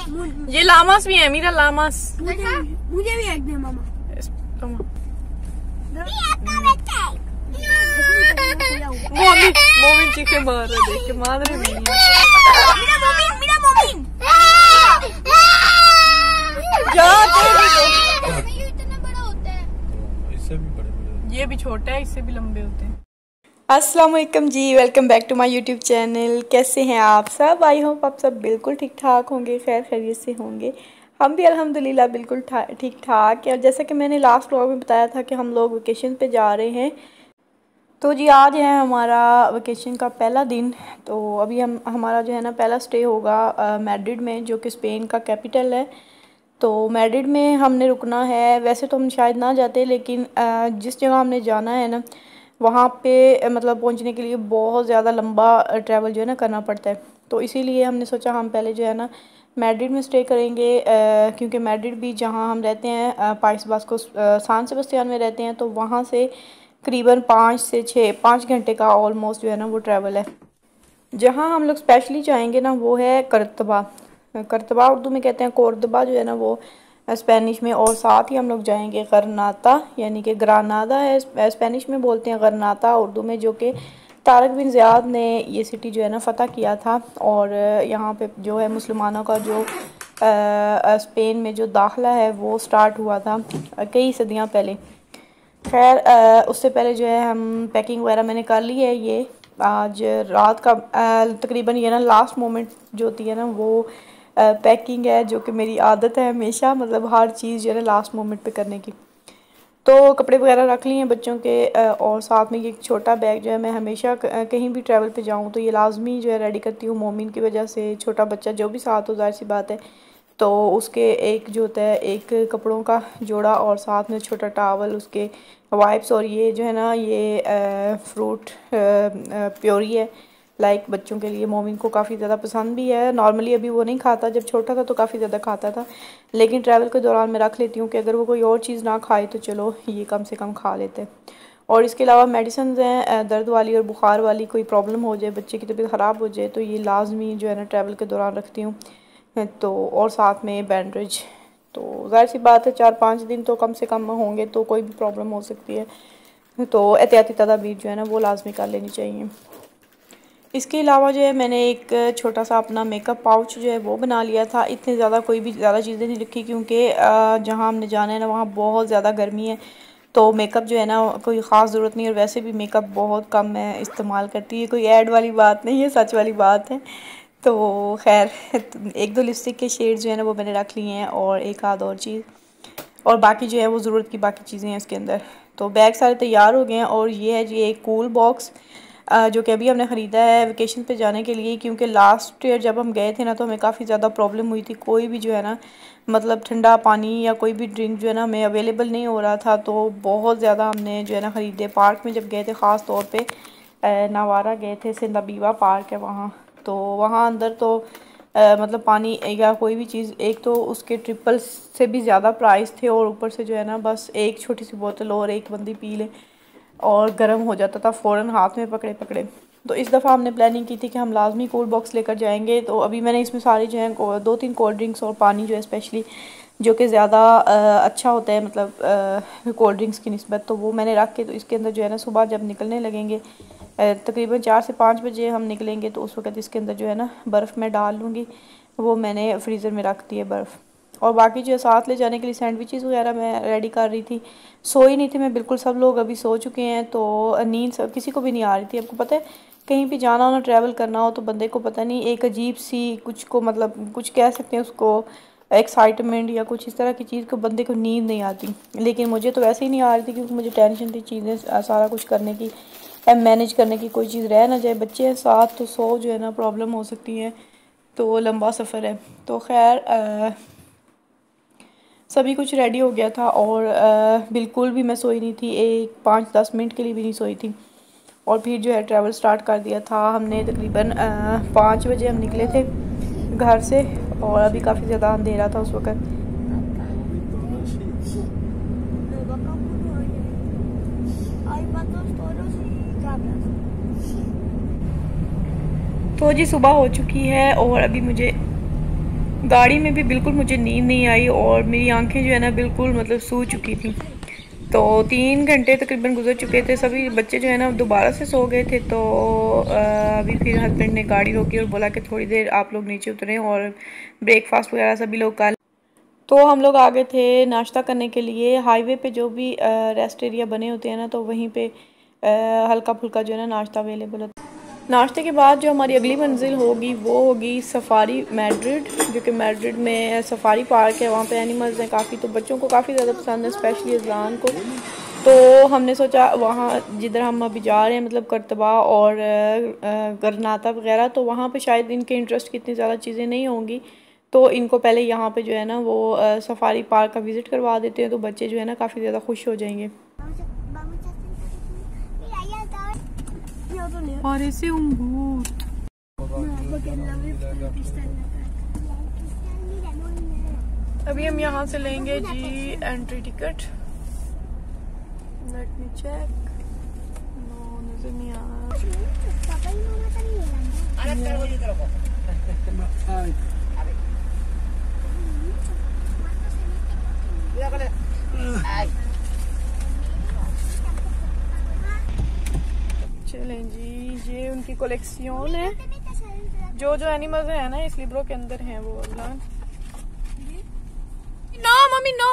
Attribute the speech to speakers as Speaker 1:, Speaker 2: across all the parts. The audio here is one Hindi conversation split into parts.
Speaker 1: ये लामास भी है मीरा, लामास।
Speaker 2: मुझे भी एक दे मामा।
Speaker 1: मोमिन चीखे मार रहे, देख के मार रहे नहीं।
Speaker 2: इतना बड़ा होता है,
Speaker 3: इससे भी बड़े।
Speaker 1: ये भी छोटा है, इससे भी लंबे होते हैं।
Speaker 4: अस्सलाम वालेकुम जी, welcome back to my YouTube channel. कैसे हैं आप सब? आई होप आप सब बिल्कुल ठीक ठाक होंगे, खैर खैरियत से होंगे। हम भी अल्हम्दुलिल्लाह बिल्कुल ठीक ठाक है। और जैसा कि मैंने लास्ट व्लॉग में बताया था कि हम लोग वेकेशन पे जा रहे हैं, तो जी आज है हमारा वेकेशन का पहला दिन। तो अभी हमारा जो है ना पहला स्टे होगा मैड्रिड में, जो कि स्पेन का कैपिटल है। तो मैड्रिड में हमने रुकना है। वैसे तो हम शायद ना जाते, लेकिन जिस जगह हमने जाना है ना वहाँ पे मतलब पहुँचने के लिए बहुत ज़्यादा लंबा ट्रैवल जो है ना करना पड़ता है। तो इसीलिए हमने सोचा हम पहले जो है ना मैड्रिड में स्टे करेंगे, क्योंकि मैड्रिड भी जहाँ हम रहते हैं पाइस बास्को सान सेबेस्टियान में रहते हैं, तो वहाँ से करीबन 5 से 5 घंटे का ऑलमोस्ट जो है ना वो ट्रैवल है। जहाँ हम लोग स्पेशली जाएंगे ना वो है करतबा। करतबा उर्दू में कहते हैं, कोर्दबा जो है ना वो स्पेनिश में। और साथ ही हम लोग जाएंगे गरनाता, यानी कि ग्रानादा है स्पेनिश में बोलते हैं, गरनाता उर्दू में, जो कि तारक बिन ज़ियाद ने ये सिटी जो है ना फ़तह किया था। और यहाँ पे जो है मुसलमानों का जो स्पेन में जो दाखिला है वो स्टार्ट हुआ था कई सदियाँ पहले। खैर उससे पहले जो है हम पैकिंग वगैरह मैंने कर ली है। ये आज रात का तकरीबन ये ना लास्ट मोमेंट जो होती है ना वो पैकिंग है, जो कि मेरी आदत है हमेशा, मतलब हर चीज़ जो है ना लास्ट मोमेंट पे करने की। तो कपड़े वगैरह रख लिए हैं बच्चों के, और साथ में ये छोटा बैग जो है मैं हमेशा कहीं भी ट्रैवल पे जाऊँ तो ये लाजमी जो है रेडी करती हूँ। मोमिन की वजह से छोटा बच्चा जो भी साथ हो, जाहिर सी बात है, तो उसके एक जो होता है एक कपड़ों का जोड़ा, और साथ में छोटा टावल, उसके वाइप्स, और ये जो है ना ये फ्रूट प्योरी है, लाइक बच्चों के लिए। मोमिन को काफ़ी ज़्यादा पसंद भी है। नॉर्मली अभी वो नहीं खाता, जब छोटा था तो काफ़ी ज़्यादा खाता था, लेकिन ट्रैवल के दौरान मैं रख लेती हूँ कि अगर वो कोई और चीज़ ना खाए तो चलो ये कम से कम खा लेते हैं। और इसके अलावा मेडिसिन हैं दर्द वाली और बुखार वाली, कोई प्रॉब्लम हो जाए, बच्चे की तबीयत ख़राब हो जाए, तो ये लाजमी जो है ना ट्रैवल के दौरान रखती हूँ। तो और साथ में बैंडेज, तो ज़ाहिर सी बात है 4-5 दिन तो कम से कम होंगे, तो कोई भी प्रॉब्लम हो सकती है, तो एहतियाती तदाबीर जो है ना वो लाजमी कर लेनी चाहिए। इसके अलावा जो है मैंने एक छोटा सा अपना मेकअप पाउच जो है वो बना लिया था। इतने ज़्यादा कोई भी ज़्यादा चीज़ें नहीं रखी, क्योंकि जहाँ हमने जाना है ना वहाँ बहुत ज़्यादा गर्मी है, तो मेकअप जो है ना कोई ख़ास ज़रूरत नहीं। और वैसे भी मेकअप बहुत कम मैं इस्तेमाल करती है, कोई ऐड वाली बात नहीं है, सच वाली बात है। तो खैर 1-2 लिपस्टिक के शेड जो है ना वो मैंने रख लिए हैं, और एक आध और चीज़, और बाकी जो है वो ज़रूरत की बाकी चीज़ें हैं इसके अंदर। तो बैग सारे तैयार हो गए हैं। और ये है जी एक कूल बॉक्स, जो कि अभी हमने ख़रीदा है वेकेशन पे जाने के लिए, क्योंकि लास्ट ईयर जब हम गए थे ना तो हमें काफ़ी ज़्यादा प्रॉब्लम हुई थी। कोई भी जो है ना मतलब ठंडा पानी या कोई भी ड्रिंक जो है ना हमें अवेलेबल नहीं हो रहा था, तो बहुत ज़्यादा हमने जो है ना ख़रीदे। पार्क में जब गए थे, ख़ास तौर पे नावारा गए थे, सिंदाबीवा पार्क है वहाँ, तो वहाँ अंदर तो मतलब पानी या कोई भी चीज़, एक तो उसके ट्रिपल से भी ज़्यादा प्राइस थे, और ऊपर से जो है ना बस एक छोटी सी बोतल और एक बंदी पी ले और गर्म हो जाता था फ़ौरन हाथ में पकड़े पकड़े। तो इस दफ़ा हमने प्लानिंग की थी कि हम लाजमी कोल्ड बॉक्स लेकर जाएंगे। तो अभी मैंने इसमें सारे जो हैं 2-3 कोल्ड ड्रिंक्स और पानी जो है स्पेशली, जो कि ज़्यादा अच्छा होता है मतलब कोल्ड ड्रिंक्स की निस्बत, तो वो मैंने रख के, तो इसके अंदर जो है ना सुबह जब निकलने लगेंगे तकरीबन 4 से 5 बजे हम निकलेंगे, तो उस वक्त इसके अंदर जो है ना बर्फ़ मैं डाल लूँगी, वो मैंने फ्रीज़र में रख दी है बर्फ़। और बाकी जो है साथ ले जाने के लिए सैंडविचेस वगैरह मैं रेडी कर रही थी। सोई नहीं थी मैं बिल्कुल, सब लोग अभी सो चुके हैं, तो नींद सब किसी को भी नहीं आ रही थी। आपको पता है कहीं भी जाना हो ना, ट्रैवल करना हो, तो बंदे को पता नहीं एक अजीब सी कुछ को मतलब कुछ कह सकते हैं उसको, एक्साइटमेंट या कुछ इस तरह की चीज़ को, बंदे को नींद नहीं आती। लेकिन मुझे तो वैसे ही नहीं आ रही थी, क्योंकि मुझे टेंशन थी चीज़ें सारा कुछ करने की, मैनेज करने की, कोई चीज़ रह ना जाए, बच्चे हैं साथ तो सो जो है ना प्रॉब्लम हो सकती है, तो लंबा सफ़र है। तो खैर सभी कुछ रेडी हो गया था, और बिल्कुल भी मैं सोई नहीं थी, 5-10 मिनट के लिए भी नहीं सोई थी। और फिर जो है ट्रैवल स्टार्ट कर दिया था हमने। तकरीबन 5 बजे हम निकले थे घर से, और अभी काफ़ी ज़्यादा अंधेरा था उस वक़्त। तो जी सुबह हो चुकी है, और अभी मुझे गाड़ी में भी बिल्कुल मुझे नींद नहीं आई और मेरी आंखें जो है ना बिल्कुल मतलब सो चुकी थी। तो 3 घंटे तकरीबन गुजर चुके थे, सभी बच्चे जो है ना दोबारा से सो गए थे। तो अभी फिर हस्बैंड ने गाड़ी रोकी और बोला कि थोड़ी देर आप लोग नीचे उतरें और ब्रेकफास्ट वगैरह सभी लोग कर। तो हम लोग आ गए थे नाश्ता करने के लिए। हाईवे पे जो भी रेस्ट एरिया बने होते हैं ना, तो वहीं पे हल्का फुल्का जो है ना नाश्ता अवेलेबल होता है। नाश्ते के बाद जो हमारी अगली मंजिल होगी वो होगी सफारी मैड्रिड, जो कि मैड्रिड में सफारी पार्क है। वहाँ पे एनिमल्स हैं काफ़ी, तो बच्चों को काफ़ी ज़्यादा पसंद है, स्पेशली अज़लान को। तो हमने सोचा वहाँ जिधर हम अभी जा रहे हैं मतलब करतबा और गरनाता वगैरह, तो वहाँ पे शायद इनके इंटरेस्ट की इतनी ज़्यादा चीज़ें नहीं होंगी, तो इनको पहले यहाँ पे जो है ना वो सफारी पार्क का विज़िट करवा देते हैं, तो बच्चे जो है ना काफ़ी ज़्यादा खुश हो जाएंगे। और ऐसे अभी हम यहाँ से लेंगे जी entry ticket. Let me check. No, नजर नहीं आ रहा। चलें जी, ये उनकी कलेक्शन है, जो जो एनिमल्स है ना इस लिब्रो के अंदर हैं वो। नो मम्मी नो,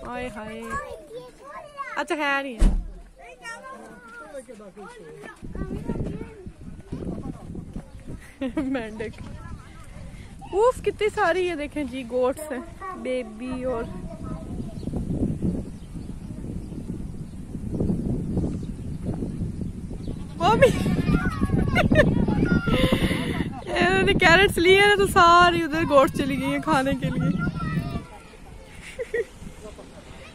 Speaker 4: हाय हाय, अच्छा खैर ही है। मेंढक, उफ कितनी सारी है, देखें जी गोट्स हैं, बेबी और मम्मी इन्होंने कैरेट्स लिए ना तो सारी उधर गोट्स चली गई हैं खाने के लिए।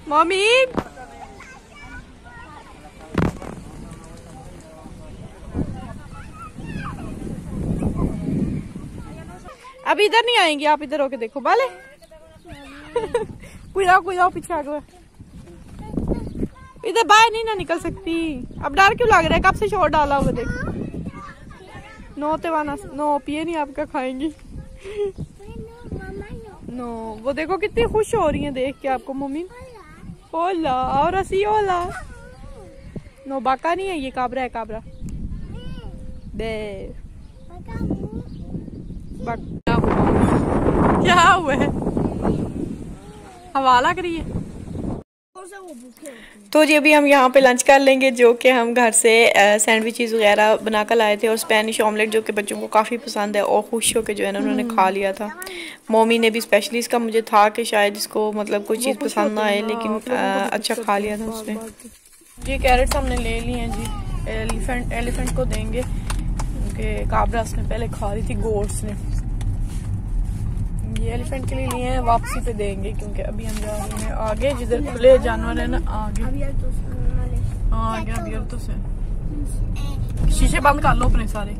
Speaker 4: मम्मी अभी इधर नहीं आएंगी, आप इधर होके देखो बाले। कोई जाओ पीछे आ गए, इधर बाहर नहीं ना निकल सकती। अब डर क्यों लग रहा है, कब से शोर डाला हुआ देखो। नो तेवाना नो पिए नहीं, आपका खाएंगी। नो वो देखो कितनी खुश हो रही है देख के आपको मम्मी। ओला और असी ओला। नो बाका नहीं है, ये काबरा है, काबरा दे। क्या हुआ है, हवाला करिए। तो जी अभी हम यहाँ पे लंच कर लेंगे, जो कि हम घर से सैंडविचेस वगैरह बना कर लाए थे और स्पेनिश ऑमलेट, जो कि बच्चों को काफ़ी पसंद है और खुश होकर जो है ना उन्होंने खा लिया था। मम्मी ने भी स्पेशली इसका मुझे था कि शायद इसको मतलब कोई चीज़ पसंद ना आए, लेकिन अच्छा खा लिया था उसने। ये कैरेट्स हमने ले लिए हैं जी, एलिफेंट को देंगे क्योंकि काबरा उसने पहले खा रही थी, गोट्स ने। ये एलिफेंट के लिए लिए हैं, वापसी पे देंगे क्योंकि अभी हम जा रहे हैं आगे जिधर खुले जानवर है ना, आगे अभी तो से शीशे बंद कर लो अपने सारे।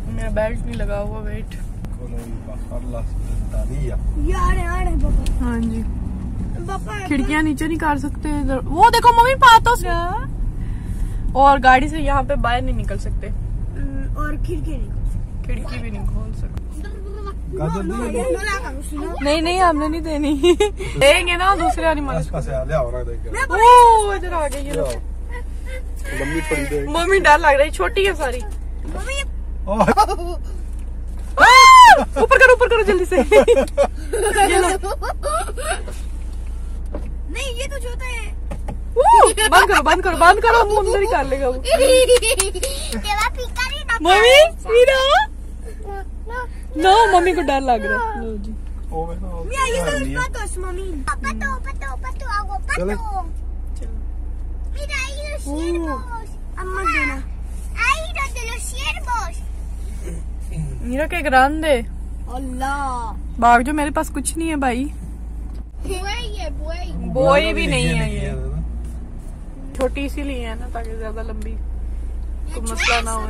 Speaker 4: मेरा बेल्ट नहीं लगा हुआ, वेट। हाँ जी, खिड़कियाँ नीचे नहीं कर सकते इधर। वो देखो मम्मी पातोस, और गाड़ी से यहाँ पे बाहर नहीं निकल सकते
Speaker 2: और
Speaker 4: खिड़की भी नहीं खोल सकते। नहीं हमने नहीं देनी। देंगे ना दूसरे एनिमल। ओ इधर आ गई ये, मम्मी डर लग रही, छोटी है सारी। ऊपर करो जल्दी से।
Speaker 2: नहीं ये तो छोटा है।
Speaker 4: बंद करो वो अंदर ही कर लेगा वो। मम्मी नो मम्मी को डर लग रहा है। नो जी मेरा क्या ग्रांडे,
Speaker 2: अल्लाह
Speaker 4: भाग जो, मेरे पास कुछ नहीं है भाई। बोई भी नहीं है, ये छोटी इसीलिए है ना ताकि ज्यादा लंबी कोई मसला ना हो।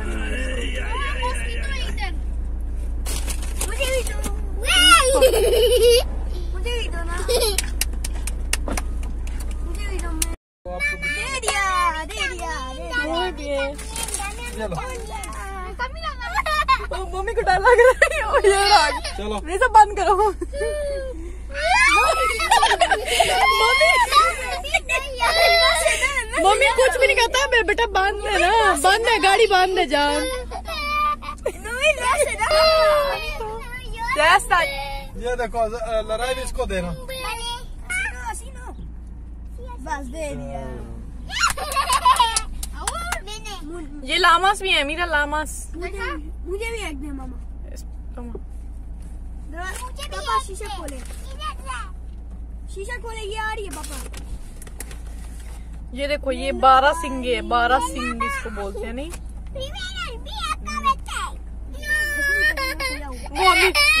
Speaker 4: मम्मी को डर लग रहा है।
Speaker 3: चलो
Speaker 1: ये सब बंद करो। मम्मी कुछ भी नहीं कहता है बेटा, बांध दे ना, बांध दे, गाड़ी बांध दे जान।
Speaker 3: ये देखो लड़ाई भी इसको देना।
Speaker 2: बस दे दिया।
Speaker 1: ये लामास भी है मीरा, लामास।
Speaker 2: मुझे भी एक दे मामा। पापा शीशा खोले, शीशा खोले, ये आ रही है पापा।
Speaker 1: ये देखो ये 12 सिंगे है, 12 सिंग इसको बोलते हैं। नहीं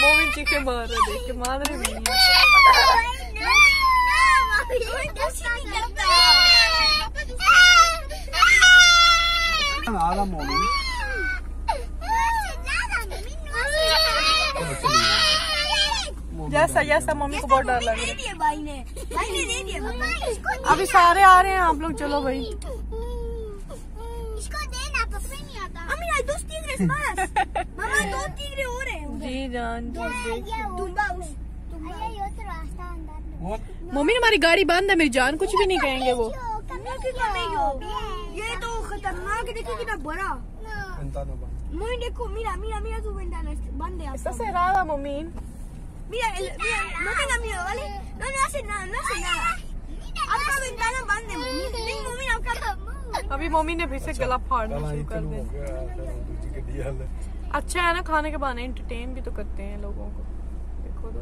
Speaker 1: मोमिन चीखे मार रहे, देख के मार रहे नहीं है।
Speaker 3: आला मोमिन
Speaker 1: जैसा जैसा मम्मी को बहुत डर लग रहा है।
Speaker 2: भाई ने दे दिया।
Speaker 1: अभी सारे आ रहे हैं, आप लोग चलो भाई।
Speaker 2: इसको देना, पप्पा नहीं आता। अम्मी आज 2 tigre más। मामा 2 tigre और हैं।
Speaker 1: जी जान
Speaker 2: tumbaos। Hay otro hasta andando।
Speaker 1: Mummy हमारी गाड़ी बंद है मेरी जान, कुछ भी नहीं कहेंगे वो।
Speaker 2: ये तो खतरनाक है, देखो कितना बड़ा। मम्मी देखो, मिरा tu ventana bande hasta।
Speaker 1: Está cerrada, mummy.
Speaker 2: Mira, no tenga miedo, ¿vale? No hace nada, no hace nada। आपका ventana बंद है मम्मी। नहीं मम्मी आपका।
Speaker 1: अभी मम्मी ने फिर से गला फाड़ना शुरू कर दिया। अच्छा है ना, खाने के बहाने एंटरटेन भी तो करते हैं लोगों को। देखो तो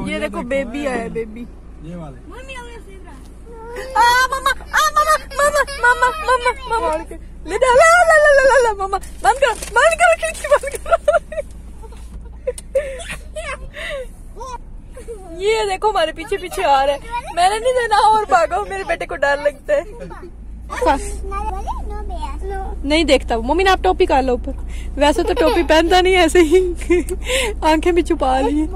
Speaker 1: ये देखो बेबी आया, बेबी।
Speaker 3: ये वाले
Speaker 2: मम्मी हमने फेवरा।
Speaker 1: मामा ले ला मामा, बंद करो खिड़की बंद करो। ये देखो हमारे पीछे पीछे आ रहा है, मैंने नहीं देना और भागो, मेरे बेटे को डर लगता है। नहीं देखता वो। मम्मी ने आप टोपी काट लो ऊपर, वैसे तो टोपी पहनता नहीं, ऐसे ही आंखें भी छुपा ली है।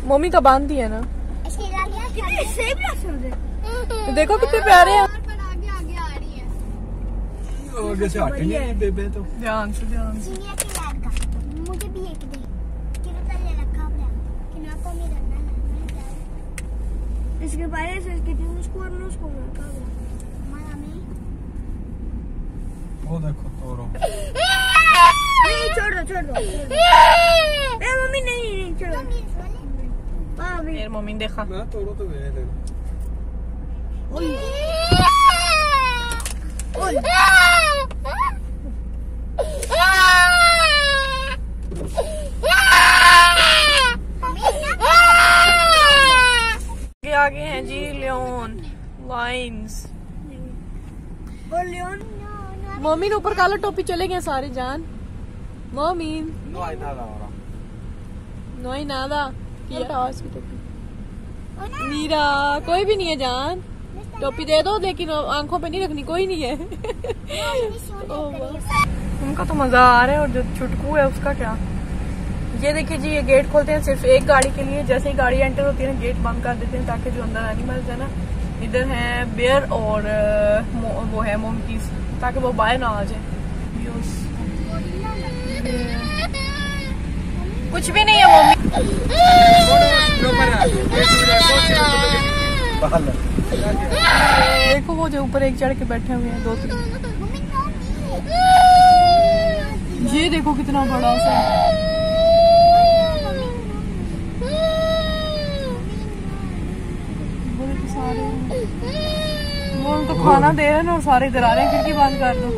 Speaker 1: मम्मी का बांध दिया ना। देखो कितने प्यारे हैं।
Speaker 3: आगे से हटेंगे बेबे तो।
Speaker 1: ध्यान से
Speaker 2: मुझे भी एक दे। इसके बारे से इसके
Speaker 3: वो देखो तोरो।
Speaker 2: नहीं छोड़ दो। मम्मी नहीं छोड़ो।
Speaker 1: मेरी मम्मी देखा।
Speaker 3: मैं तोरो तो गए ले।
Speaker 1: आगे हैं जी लियोन, लाइन्स
Speaker 2: और लियोन।
Speaker 1: मम्मी ने ऊपर काला टोपी चले गए सारे जान। Mummy
Speaker 3: No hay nada ahora।
Speaker 1: no hay nada। इसकी टोपी मीरा कोई भी नहीं है जान, टोपी दे दो, लेकिन आंखों पे नहीं रखनी, कोई नहीं है। उनका तो मजा आ रहा है, और जो छुटकू है उसका क्या। ये देखिए जी, ये गेट खोलते हैं सिर्फ एक गाड़ी के लिए। जैसे ही गाड़ी एंटर होती है ना, गेट बंद कर देते हैं ताकि जो अंदर एनिमल्स है ना, इधर है बेयर और वो है मोंकीज, ताकि वो बाहर ना आ जाए। कुछ भी नहीं है मम्मी। देखो वो जो ऊपर एक चढ़ के बैठे हुए हैं 2-3। ये देखो कितना बड़ा सा। सारे वो उनको खाना दे रहे हैं ना, और सारे इधर आ रहे हैं। खिड़की बंद कर दो,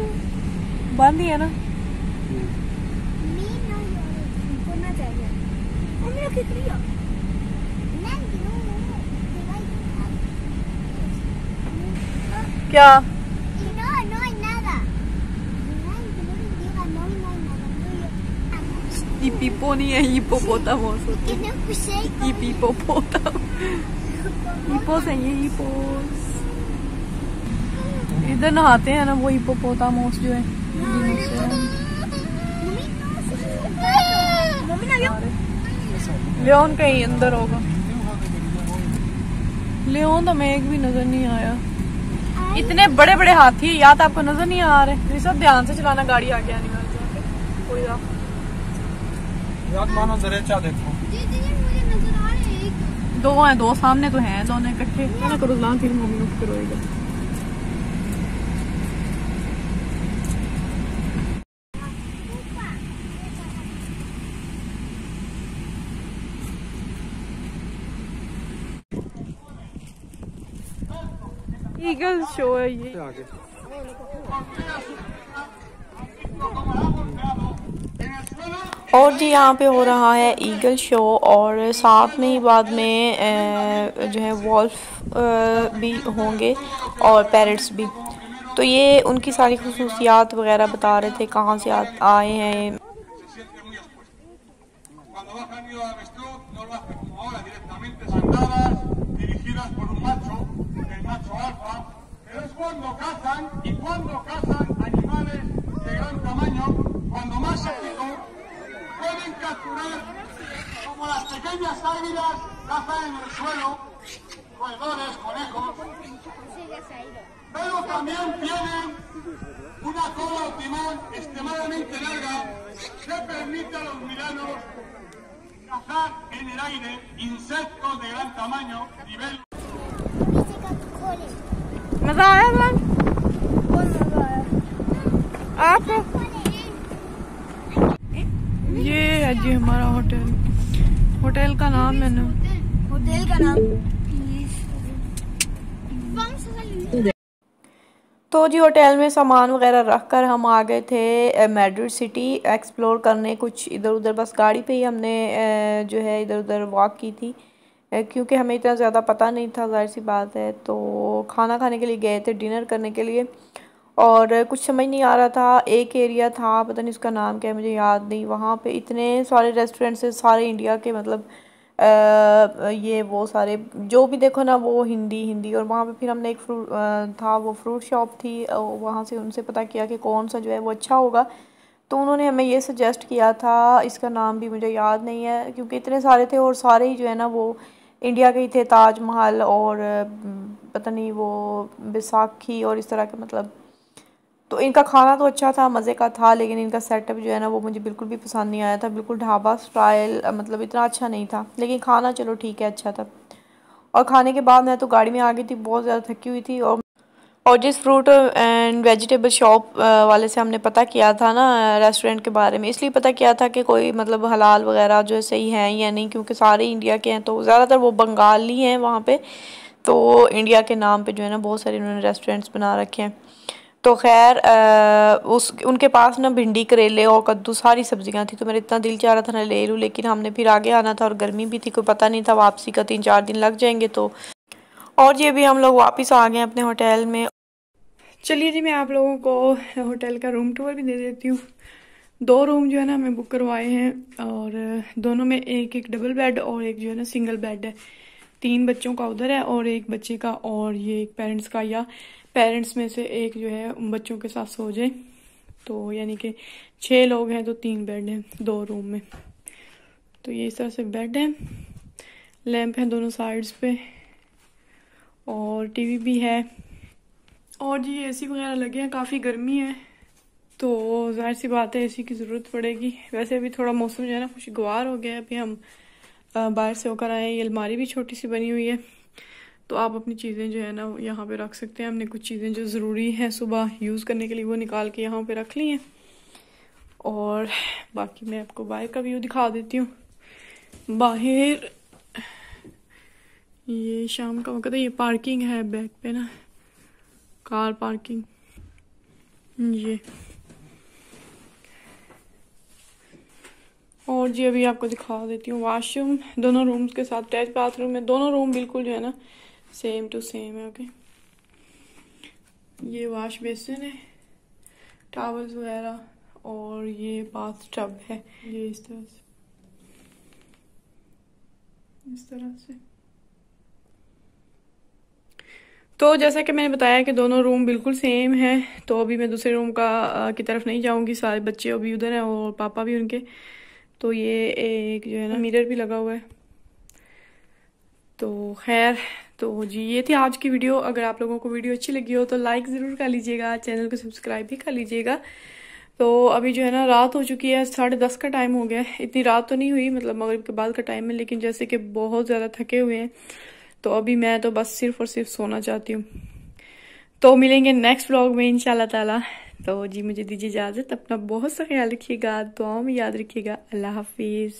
Speaker 1: बंद ही है ना। क्या हिप्पो नहीं है, हिप्पोपोटामस होते हैं। हिप्पोपोटामस, हिप्पोस है ये, हिप्पोस। इधर नहाते हैं ना वो हिप्पोपोटामस जो है। लियोन कहीं अंदर होगा। लियोन तो मैं एक भी नजर नहीं आया। इतने बड़े बड़े हाथी या तो आपको नजर नहीं आ रहे। सब ध्यान से चलाना, गाड़ी आगे आने वाली। कोई
Speaker 3: याद मानो दरेचा देखो,
Speaker 1: दो हैं, दो सामने तो हैं, दोनों इकट्ठे ना करो। लान फिर मम्मी उठ के रोएगा। ईगल शो है ये।
Speaker 3: आगे
Speaker 4: और जी यहाँ पे हो रहा है ईगल शो, और साथ में ही बाद में जो है वॉल्फ भी होंगे और पैरट्स भी। तो ये उनकी सारी खुसूसियात वगैरह बता रहे थे, कहाँ से आए हैं।
Speaker 5: pueden capturar como las pequeñas águilas, cazan en el suelo, roedores, conejos, pero también tienen una cola o timón extremadamente larga que permite a los miranos cazar en el aire insectos de gran tamaño, nivel.
Speaker 1: मजा आया मैम आपको? ये है जी हमारा होटल। होटल का नाम है ना,
Speaker 2: होटल का नाम।
Speaker 4: तो जी होटल में सामान वगैरह रख कर हम आ गए थे मैड्रिड सिटी एक्सप्लोर करने। कुछ इधर उधर बस गाड़ी पे ही हमने जो है इधर उधर वॉक की थी, क्योंकि हमें इतना ज़्यादा पता नहीं था, जाहिर सी बात है। तो खाना खाने के लिए गए थे, डिनर करने के लिए, और कुछ समझ नहीं आ रहा था। एक एरिया था, पता नहीं उसका नाम क्या है, मुझे याद नहीं। वहाँ पे इतने सारे रेस्टोरेंट्स हैं, सारे इंडिया के, मतलब ये वो सारे जो भी देखो ना वो हिंदी। और वहाँ पे फिर हमने एक वो फ्रूट शॉप थी, वहाँ से उनसे पता किया कि कौन सा जो है वो अच्छा होगा। तो उन्होंने हमें ये सजेस्ट किया था, इसका नाम भी मुझे याद नहीं है क्योंकि इतने सारे थे, और सारे ही जो है ना वो इंडिया के ही थे। ताजमहल और पता नहीं वो बैसाखी और इस तरह के, मतलब। तो इनका खाना तो अच्छा था, मज़े का था, लेकिन इनका सेटअप जो है ना वो मुझे बिल्कुल भी पसंद नहीं आया था। बिल्कुल ढाबा स्टाइल, मतलब इतना अच्छा नहीं था, लेकिन खाना चलो ठीक है, अच्छा था। और खाने के बाद मैं तो गाड़ी में आ गई थी, बहुत ज़्यादा थकी हुई थी। और जिस फ्रूट एंड वेजिटेबल शॉप वाले से हमने पता किया था ना रेस्टोरेंट के बारे में, इसलिए पता किया था कि कोई मतलब हलाल वगैरह जो है सही है या नहीं, क्योंकि सारे इंडिया के हैं। तो ज़्यादातर वो बंगाली हैं वहाँ पे, तो इंडिया के नाम पे जो है ना बहुत सारे उन्होंने रेस्टोरेंट्स बना रखे हैं। तो खैर उनके पास ना भिंडी, करेले और कद्दू सारी सब्जियां थी। तो मेरा इतना दिल चाह रहा था ना ले लूँ, लेकिन हमने फिर आगे आना था और गर्मी भी थी, कोई पता नहीं था वापसी का 3-4 दिन लग जाएंगे। तो और ये भी हम लोग वापस आ गए अपने होटल में। चलिए जी, मैं आप लोगों को होटल का रूम टूर भी दे देती हूँ। 2 रूम जो है ना हमें बुक करवाए हैं, और दोनों में एक एक डबल बेड और एक जो है ना सिंगल बेड है। 3 बच्चों का उधर है और 1 बच्चे का, और ये एक पेरेंट्स का, या पेरेंट्स में से एक जो है उन बच्चों के साथ सो जाए। तो यानी कि 6 लोग हैं, तो 3 बेड हैं 2 रूम में। तो ये इस तरह से बेड है, लैंप है दोनों साइड्स पे, और टीवी भी है। और जी एसी वगैरह लगे हैं, काफ़ी गर्मी है तो जाहिर सी बात है एसी की ज़रूरत पड़ेगी। वैसे अभी थोड़ा मौसम जो है ना खुशगवार हो गया है। अभी हम बाहर से होकर आए हैं। ये अलमारी भी छोटी सी बनी हुई है, तो आप अपनी चीज़ें जो है ना यहाँ पे रख सकते हैं। हमने कुछ चीज़ें जो ज़रूरी हैं सुबह यूज़ करने के लिए वो निकाल के यहाँ पे रख ली हैं, और बाकी मैं आपको बाहर का व्यू दिखा देती हूँ। बाहर ये शाम का वक्त है, ये पार्किंग है बैक पे ना, कार पार्किंग। ये और जी अभी आपको दिखा देती हूँ वॉशरूम, दोनों रूम्स के साथ अटैच बाथरूम है। दोनों रूम बिल्कुल जो है ना सेम टू सेम है। ओके, ये वॉश बेसिन है, टॉवल्स वगैरह, और ये बाथ टब है। ये इस तरह से। तो जैसा कि मैंने बताया कि दोनों रूम बिल्कुल सेम है, तो अभी मैं दूसरे रूम की तरफ नहीं जाऊंगी। सारे बच्चे अभी उधर हैं और पापा भी उनके। तो ये एक जो है ना मिरर भी लगा हुआ है। तो खैर, तो जी ये थी आज की वीडियो। अगर आप लोगों को वीडियो अच्छी लगी हो तो लाइक ज़रूर कर लीजिएगा, चैनल को सब्सक्राइब भी कर लीजिएगा। तो अभी जो है ना रात हो चुकी है, 10:30 का टाइम हो गया है। इतनी रात तो नहीं हुई, मतलब मगरिब के बाद का टाइम है, लेकिन जैसे कि बहुत ज़्यादा थके हुए हैं, तो अभी मैं तो बस सिर्फ और सिर्फ सोना चाहती हूँ। तो मिलेंगे नेक्स्ट व्लॉग में इंशाल्लाह ताला। तो जी मुझे दीजिए इजाज़त, अपना बहुत सा ख्याल रखिएगा, दुआओं में याद रखिएगा। अल्लाह हाफिज़।